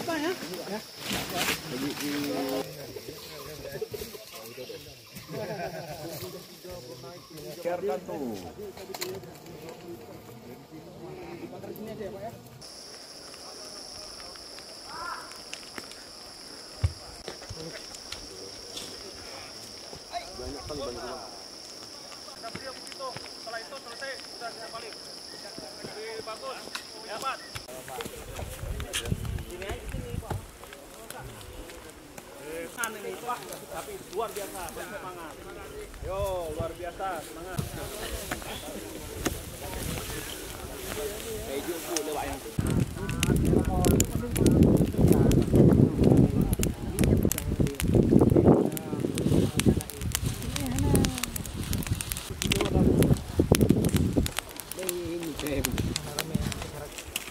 apa ya? Biarkan tuh. Banyak kali banyak. Ada beliau begitu. Setelah itu selesai sudah bisa balik. Lebih bagus. Dapat. Sini aja sini, Pak. Kan ini, Pak. Tapi luar biasa, semangat. Yo, luar biasa, semangat. Keju udah banyak.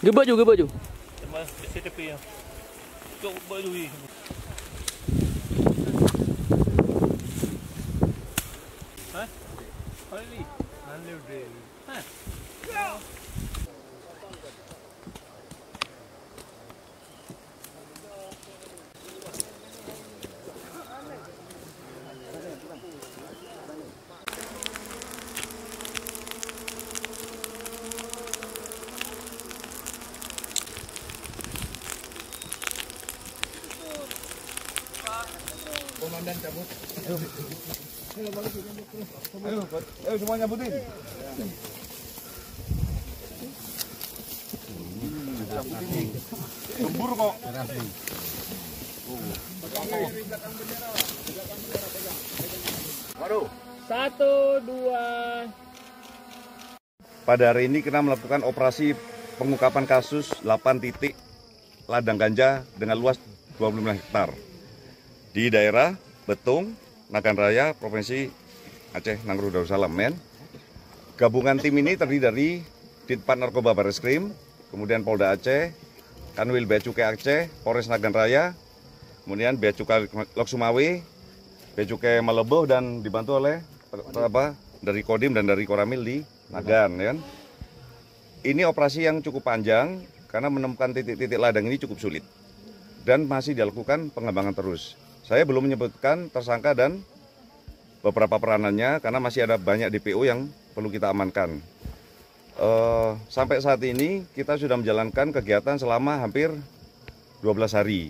Gebaju. Sama CCTV ya. Cuk baju ini. Hah? Hari ini deh. Hah? Komandan cabut. Ayo semuanya butin. Gembur kok. Waduh. 1, 2. Pada hari ini kita melakukan operasi pengungkapan kasus 8 titik ladang ganja dengan luas 25 hektar di daerah Betung, Nagan Raya, Provinsi Aceh, Nangro Darussalam. Gabungan tim ini terdiri dari Ditpat Narkoba Barreskrim, kemudian Polda Aceh, Kanwil Bea Cukai Aceh, Polres Nagan Raya, kemudian Bea Cukai Lok Sumawe, Bea Cukai Malebo, dan dibantu oleh dari Kodim dan dari Koramil di Nagan. Ini operasi yang cukup panjang karena menemukan titik-titik ladang ini cukup sulit dan masih dilakukan pengembangan terus. Saya belum menyebutkan tersangka dan beberapa peranannya karena masih ada banyak DPO yang perlu kita amankan. Sampai saat ini kita sudah menjalankan kegiatan selama hampir 12 hari.